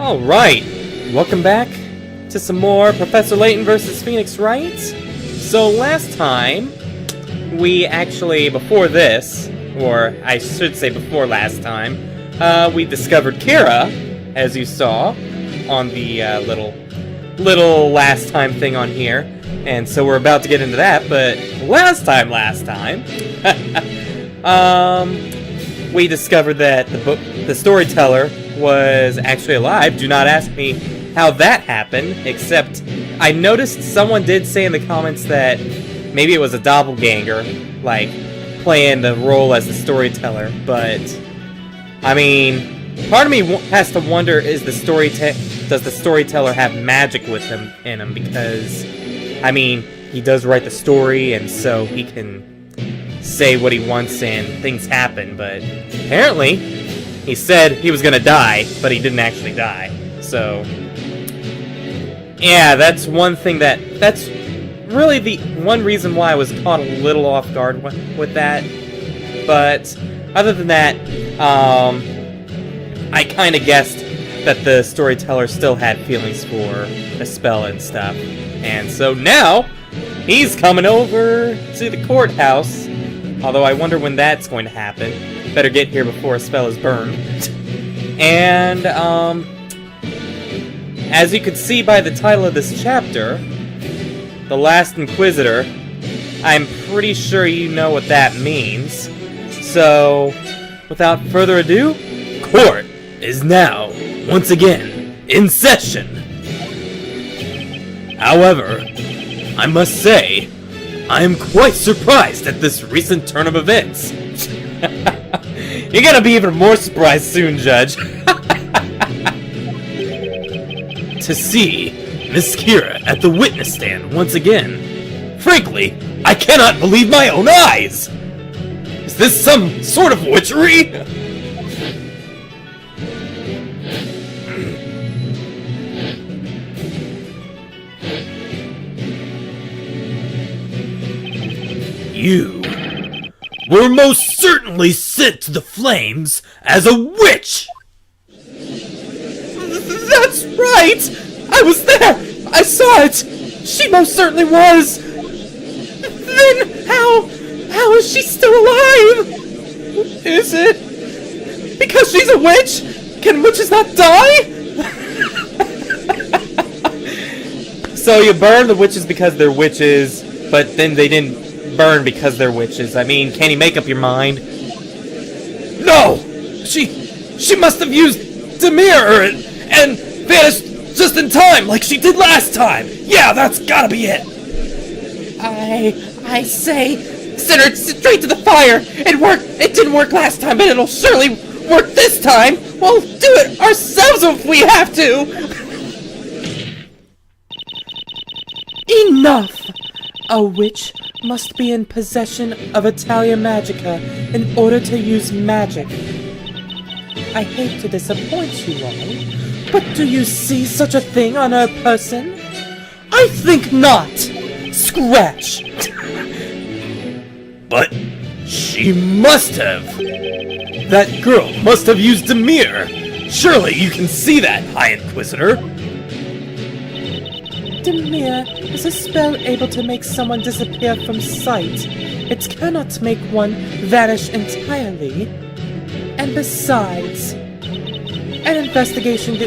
Alright, welcome back to some more Professor Layton versus Phoenix Wright. So last time, we actually, before this, or I should say before last time, we discovered Kira, as you saw, on the little last time thing on here. And so we're about to get into that, but last time, we discovered that the storyteller was actually alive. Do not ask me how that happened, except I noticed someone did say in the comments that maybe it was a doppelganger, like, playing the role as the storyteller, but, I mean, part of me has to wonder, does the storyteller have magic with him, in him, because, I mean, he does write the story, and so he can say what he wants and things happen, but apparently he said he was gonna die, but he didn't actually die. So yeah, that's one thing that's really the one reason why I was caught a little off guard with that. But other than that, I kind of guessed that the storyteller still had feelings for a spell and stuff, and so now he's coming over to the courthouse. Although I wonder when that's going to happen. Better get here before a spell is burned. And, as you can see by the title of this chapter, The Last Inquisitor, I'm pretty sure you know what that means. So, without further ado, court is now, once again, in session. However, I must say, I am quite surprised at this recent turn of events. You're gonna be even more surprised soon, Judge. To see Miss Kira at the witness stand once again. Frankly, I cannot believe my own eyes! Is this some sort of witchery? You were most certainly sent to the flames as a witch! That's right! I was there! I saw it! She most certainly was! Then how is she still alive? Is it because she's a witch? Can witches not die? So you burn the witches because they're witches, but then they didn't burn because they're witches. I mean, can you make up your mind? No! She must have used Demir and vanished just in time, like she did last time! Yeah, that's gotta be it! I say, send her straight to the fire! It worked! It didn't work last time, but it'll surely work this time! We'll do it ourselves if we have to! Enough! A witch must be in possession of Italia Magica in order to use magic. I hate to disappoint you all, but do you see such a thing on her person? I think not! Scratch! But she must have! That girl must have used Demir! Surely you can see that, High Inquisitor! Demir is a spell able to make someone disappear from sight. It cannot make one vanish entirely. And besides, an investigation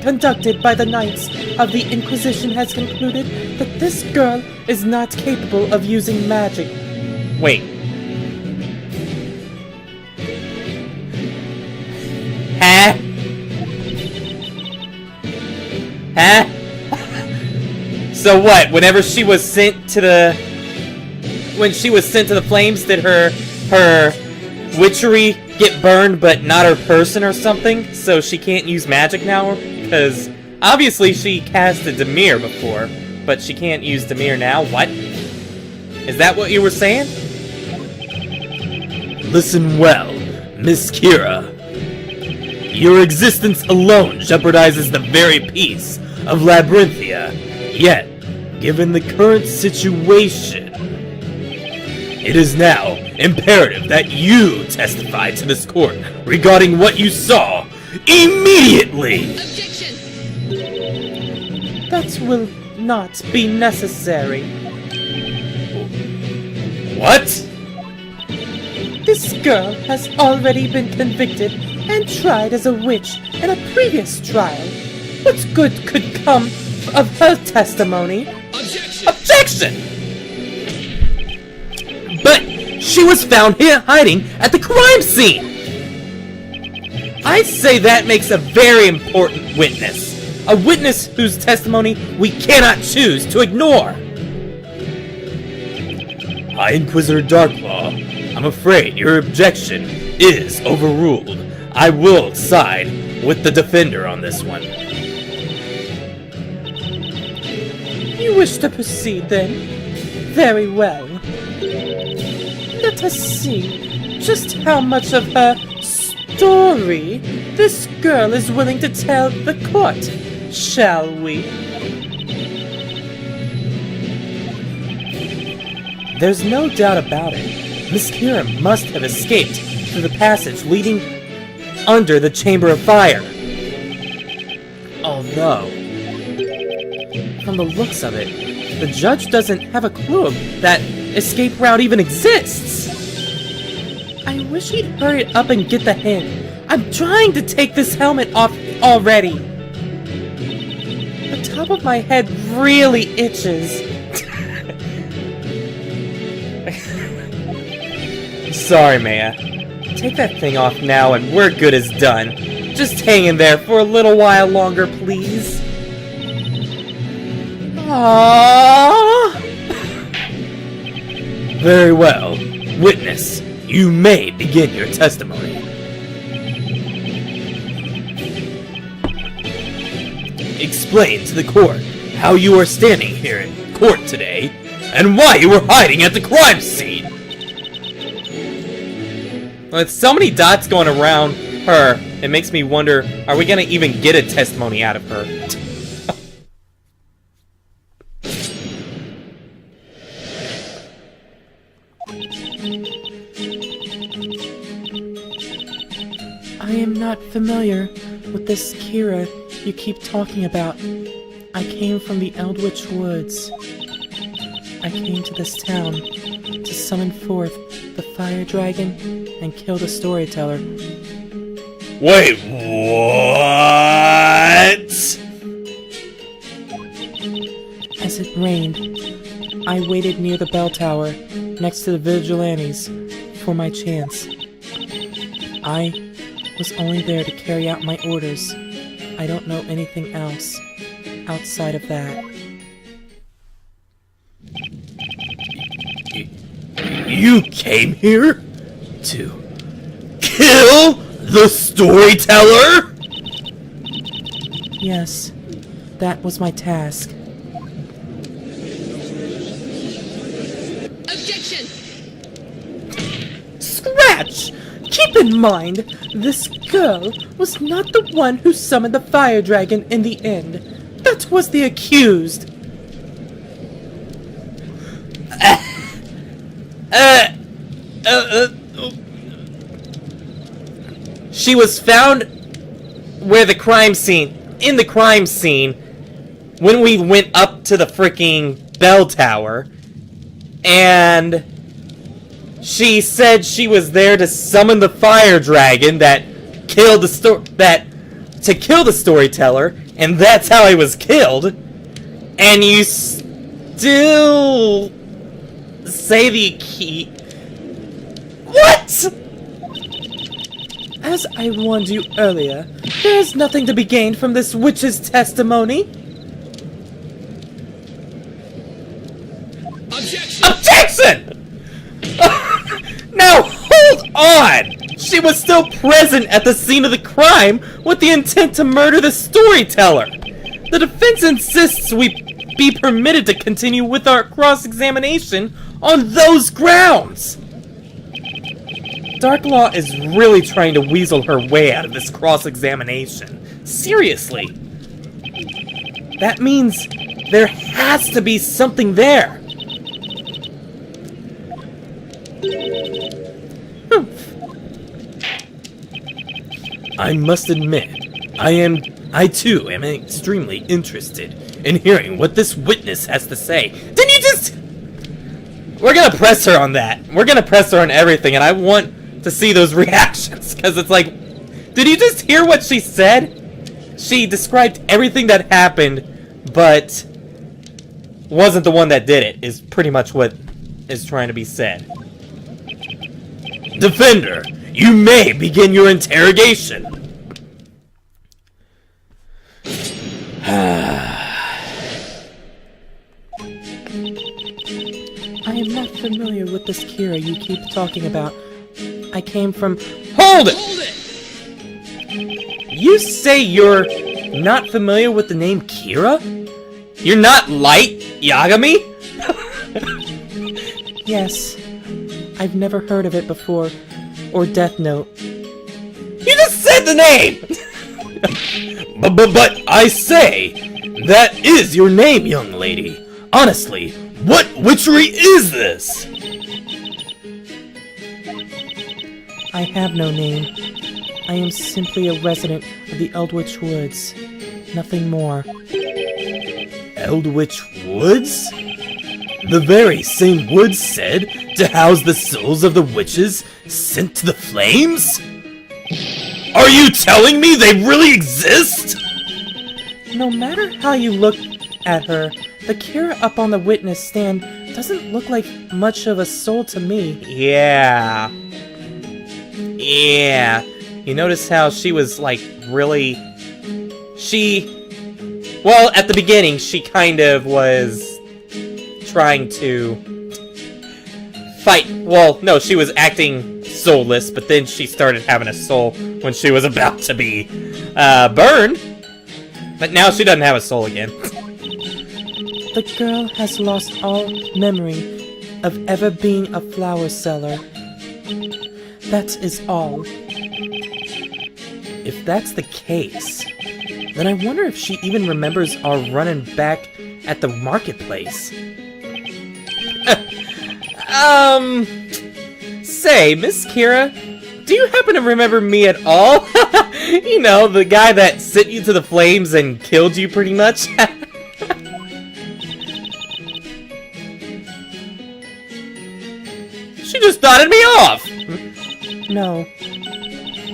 conducted by the Knights of the Inquisition has concluded that this girl is not capable of using magic. Wait. Huh? Huh? So what? Whenever she was sent to the flames, did her witchery get burned, but not her person or something? So she can't use magic now? Because obviously she casted Demir before, but she can't use Demir now? What? Is that what you were saying? Listen well, Miss Kira. Your existence alone jeopardizes the very peace of Labyrinthia. Yet, given the current situation, it is now imperative that you testify to this court regarding what you saw immediately! Objection! That will not be necessary. What? This girl has already been convicted and tried as a witch in a previous trial. What good could come of her testimony? Objection! Objection! But she was found here hiding at the crime scene! I say that makes a very important witness. A witness whose testimony we cannot choose to ignore. High Inquisitor Darklaw, I'm afraid your objection is overruled. I will side with the defender on this one. You wish to proceed, then? Very well. Let us see just how much of her story this girl is willing to tell the court, shall we? There's no doubt about it. Miss Kira must have escaped through the passage leading under the Chamber of Fire. Although, from the looks of it, the judge doesn't have a clue that escape route even exists. I wish he'd hurry up and get the hint. I'm trying to take this helmet off already. The top of my head really itches. Sorry, Maya. Take that thing off now and we're good as done. Just hang in there for a little while longer, please. Aww. Very well. Witness, you may begin your testimony. Explain to the court how you are standing here in court today and why you were hiding at the crime scene. With so many dots going around her, it makes me wonder, are we gonna even get a testimony out of her? I am not familiar with this Kira you keep talking about. I came from the Eldritch Woods. I came to this town to summon forth the fire dragon and kill the storyteller. Wait, what? As it rained, I waited near the bell tower next to the vigilantes for my chance. I was only there to carry out my orders. I don't know anything else outside of that. You came here to kill the storyteller? Yes, that was my task. Objection! Scratch! Keep in mind, this girl was not the one who summoned the fire dragon in the end. That was the accused. She was found where the crime scene, in the crime scene, when we went up to the freaking bell tower, and she said she was there to summon the fire dragon that killed the to kill the storyteller, and that's how he was killed. And you still say the key. What? As I warned you earlier, there is nothing to be gained from this witch's testimony. Objection! Objection! Now, hold on! She was still present at the scene of the crime with the intent to murder the storyteller. The defense insists we be permitted to continue with our cross-examination on those grounds. Darklaw is really trying to weasel her way out of this cross-examination. Seriously. That means there has to be something there. I must admit, I too am extremely interested in hearing what this witness has to say. Didn't you just... We're gonna press her on that. We're gonna press her on everything, and I want to see those reactions, because it's like, did you just hear what she said? She described everything that happened, but wasn't the one that did it, is pretty much what is trying to be said. Defender, you may begin your interrogation. I am not familiar with this Kira you keep talking about. I came from... Hold it! You say you're not familiar with the name Kira? You're not Light Yagami? Yes. I've never heard of it before. Or Death Note. You just said the name! But I say, that is your name, young lady. Honestly, what witchery is this? I have no name. I am simply a resident of the Eldritch Woods. Nothing more. Eldritch Woods? The very same woods said to house the souls of the witches sent to the flames? Are you telling me they really exist? No matter how you look at her, the Kira up on the witness stand doesn't look like much of a soul to me. Yeah. You notice how she was, like, really... Well, at the beginning, she kind of was trying to fight. Well, no, she was acting soulless, but then she started having a soul when she was about to be burned. But now she doesn't have a soul again. The girl has lost all memory of ever being a flower seller. That is all. If that's the case, then I wonder if she even remembers our running back at the marketplace. Say, Miss Kira, do you happen to remember me at all? You know, the guy that sent you to the flames and killed you pretty much? She just nodded me off! No.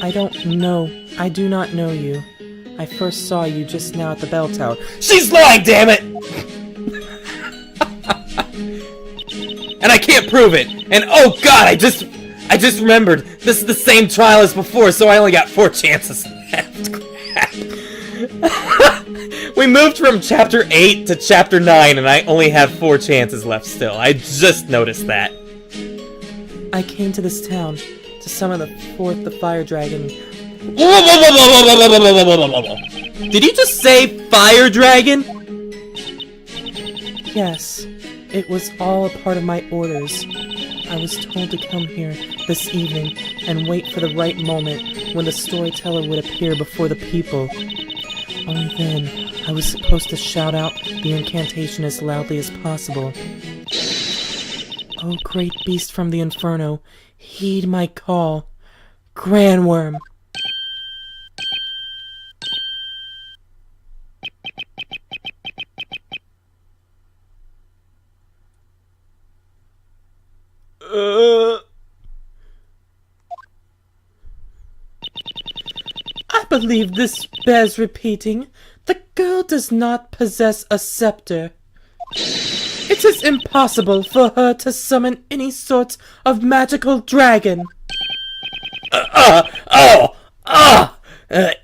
I don't know. I do not know you. I first saw you just now at the bell tower. She's lying, damn it! And I can't prove it! And oh god, I just remembered, this is the same trial as before, so I only got 4 chances left. Crap. We moved from chapter 8 to chapter 9, and I only have 4 chances left still. I just noticed that. I came to this town to summon the fire dragon. Did you just say fire dragon? Yes, it was all a part of my orders. I was told to come here this evening and wait for the right moment when the storyteller would appear before the people. Only then, I was supposed to shout out the incantation as loudly as possible. Oh, great beast from the inferno, heed my call. Grandworm! I believe this bears repeating. The girl does not possess a scepter. It is impossible for her to summon any sort of magical dragon.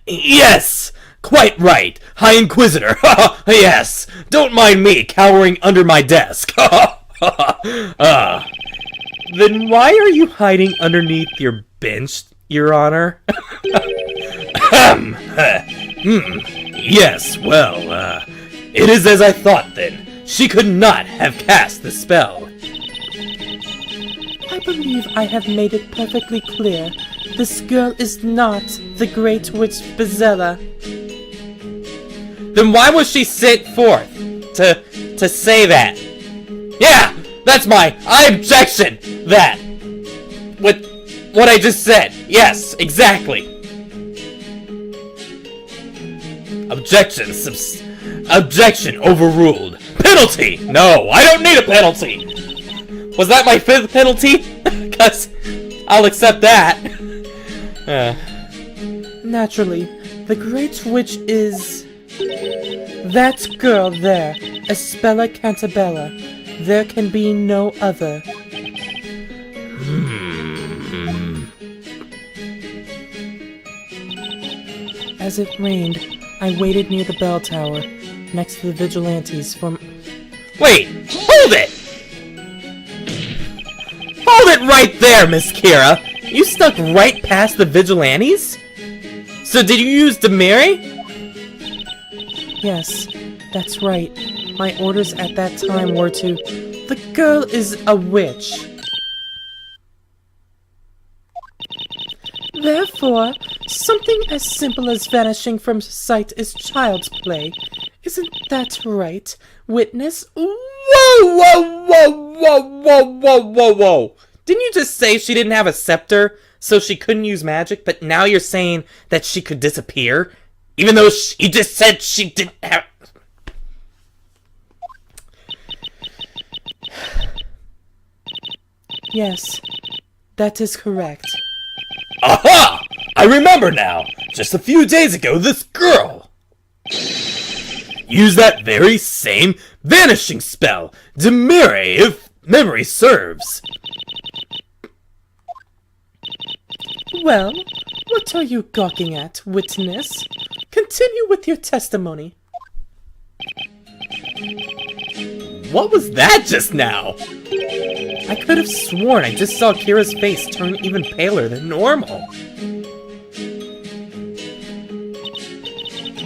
Yes! Quite right, High Inquisitor. Yes! Don't mind me cowering under my desk. Then why are you hiding underneath your bench, Your Honor? Yes, well, it is as I thought then. She could not have cast the spell. I believe I have made it perfectly clear. This girl is not the Great Witch Bezella. Then why was she sent forth to say that? Yeah, that's I objection that. With what I just said. Yes, exactly. Objection Objection overruled. Penalty! No, I don't need a penalty! Was that my 5th penalty? Because I'll accept that. Naturally, the Great Witch is... that girl there, Espella Cantabella. There can be no other. As it rained, I waited near the bell tower, next to the vigilantes from... Wait! Hold it! Hold it right there, Miss Kira! You stuck right past the vigilantes? So did you use Demiri? Yes, that's right. My orders at that time were to... The girl is a witch. Therefore, something as simple as vanishing from sight is child's play. Isn't that right, witness? Whoa, whoa, whoa, whoa, whoa, whoa, whoa, whoa! Didn't you just say she didn't have a scepter, so she couldn't use magic, but now you're saying that she could disappear? Even though you just said she didn't have... Yes, that is correct. Aha! I remember now! Just a few days ago, this girl used that very same vanishing spell, Demiri, if memory serves. Well, what are you gawking at, witness? Continue with your testimony. What was that just now? I could have sworn I just saw Kira's face turn even paler than normal.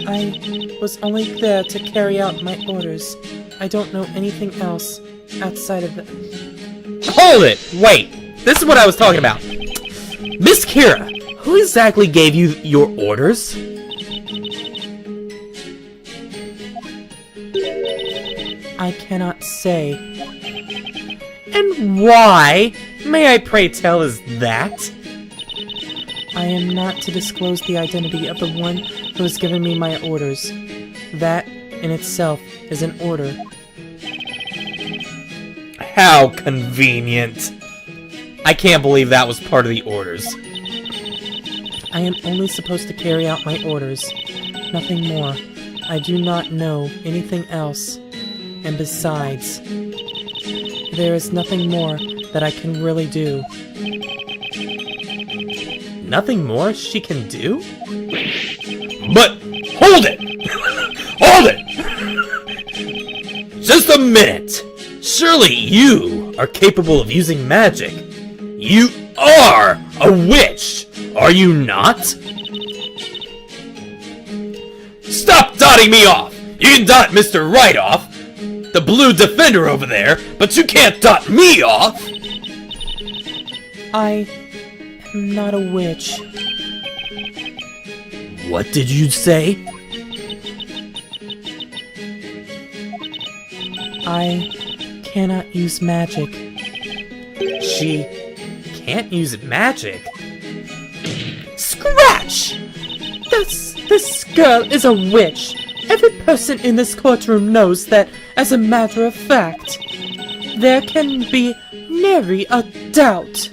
I was only there to carry out my orders. I don't know anything else outside of that. Hold it! Wait! This is what I was talking about. Miss Kira, who exactly gave you your orders? I cannot say. And why, may I pray tell, is that? I am not to disclose the identity of the one who has given me my orders. That, in itself, is an order. How convenient. I can't believe that was part of the orders. I am only supposed to carry out my orders. Nothing more. I do not know anything else. And besides, there is nothing more that I can really do. Nothing more she can do? But, hold it! Hold it! Just a minute! Surely you are capable of using magic. You are a witch, are you not? Stop dotting me off! You can dot Mr. Wright off, the blue defender over there, but you can't dot me off! I am not a witch. What did you say? I cannot use magic. She can't use magic? Scratch! This girl is a witch. Every person in this courtroom knows that, as a matter of fact. There can be nary a doubt.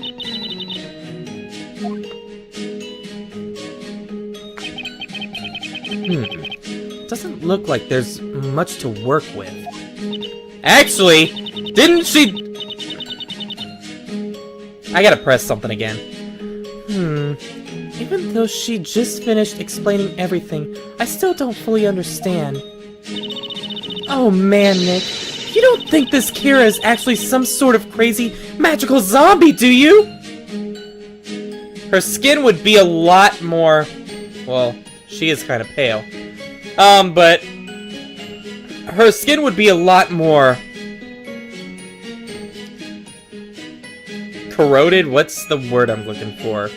Doesn't look like there's much to work with. Actually, didn't she... I gotta press something again. Even though she just finished explaining everything, I still don't fully understand. Oh man, Nick. You don't think this Kira is actually some sort of crazy magical zombie, do you? Her skin would be a lot more... Well, she is kind of pale. But... Her skin would be a lot more... corroded? What's the word I'm looking for?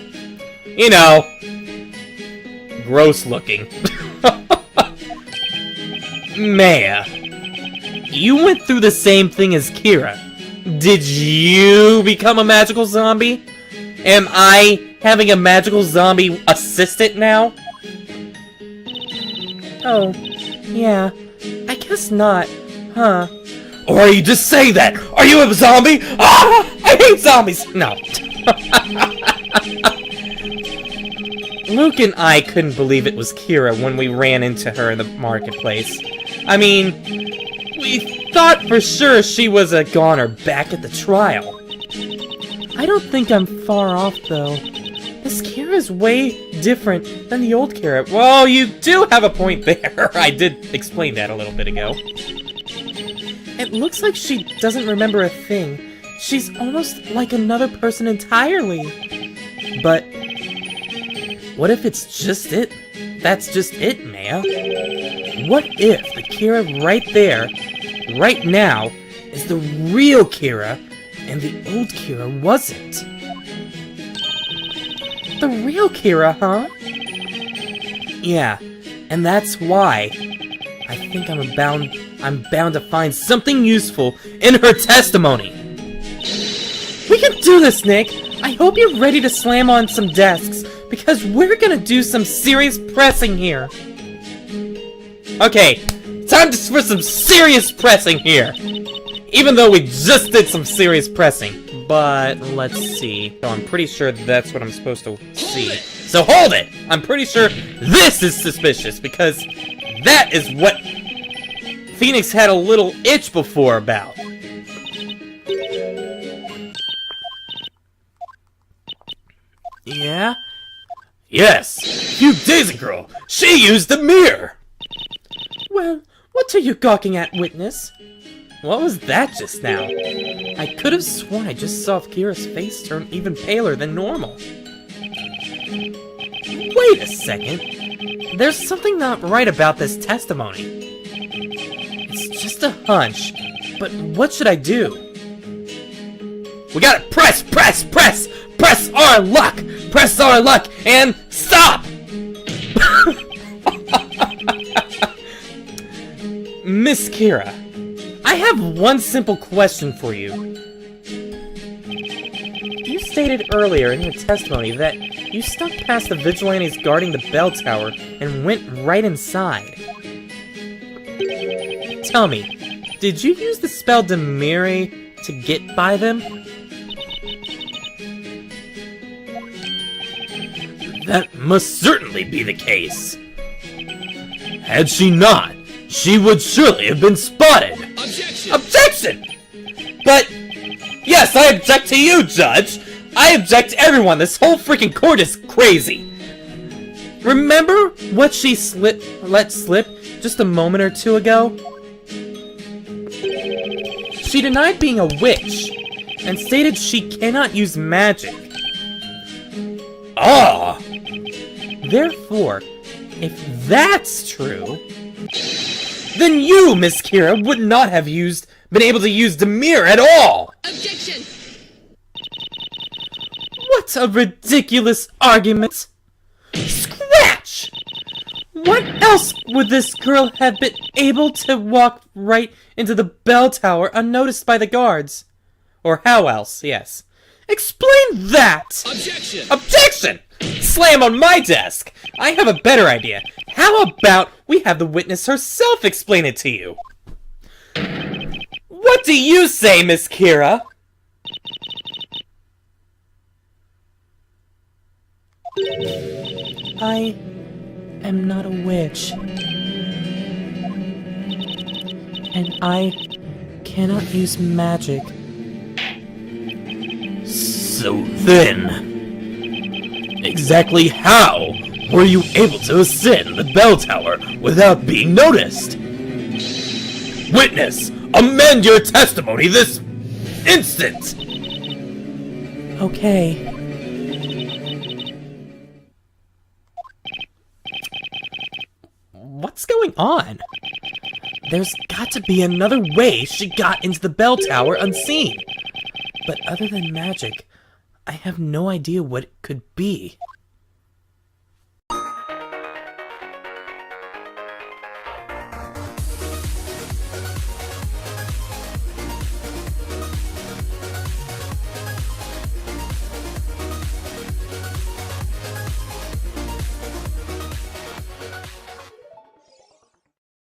You know... gross looking. Maya, you went through the same thing as Kira. Did you become a magical zombie? Am I having a magical zombie assistant now? Oh, yeah. guess not, huh? Or are you just saying that? Are you a zombie? Ah! I hate zombies! No. Luke and I couldn't believe it was Kira when we ran into her in the marketplace. I mean, we thought for sure she was a goner back at the trial. I don't think I'm far off, though. This Kira's way different than the old Kira. Well, you do have a point there. I did explain that a little bit ago. It looks like she doesn't remember a thing. She's almost like another person entirely. But what if it's just it? That's just it, Maya. What if the Kira right there, right now, is the real Kira, and the old Kira wasn't? The real Kira, huh? Yeah, and that's why I think I'm bound to find something useful in her testimony. We can do this, Nick! I hope you're ready to slam on some desks, because we're gonna do some serious pressing here. Okay, time for some serious pressing here. Even though we just did some serious pressing. But, let's see. So I'm pretty sure that's what I'm supposed to see. So hold it! I'm pretty sure this is suspicious, because that is what Phoenix had a little itch before about. Yeah? Yes, a few days ago, she used the mirror! Well, what are you gawking at, witness? What was that just now? I could have sworn I just saw Kira's face turn even paler than normal. Wait a second. There's something not right about this testimony. It's just a hunch, but what should I do? We gotta press, press, press! Press our luck! Press our luck, and stop! Miss Kira, I have one simple question for you. You stated earlier in your testimony that you snuck past the vigilantes guarding the bell tower and went right inside. Tell me, did you use the spell Demire to get by them? That must certainly be the case. Had she not, she would surely have been spotted. Objection! Objection! But, yes, I object to you, Judge. I object to everyone. This whole freaking court is crazy. Remember what she let slip just a moment or two ago? She denied being a witch and stated she cannot use magic. Ah! Therefore, if that's true, then you, Miss Kira, would not have been able to use Demire at all! Objection! What a ridiculous argument! Scratch! What else would this girl have been able to walk right into the bell tower unnoticed by the guards? Or how else, yes. Explain that! Objection! Objection! Slam on my desk! I have a better idea. How about we have the witness herself explain it to you? What do you say, Miss Kira? I am not a witch. And I cannot use magic. So then, exactly how were you able to ascend the bell tower without being noticed? Witness, amend your testimony this instant! Okay. What's going on? There's got to be another way she got into the bell tower unseen. But other than magic, I have no idea what it could be.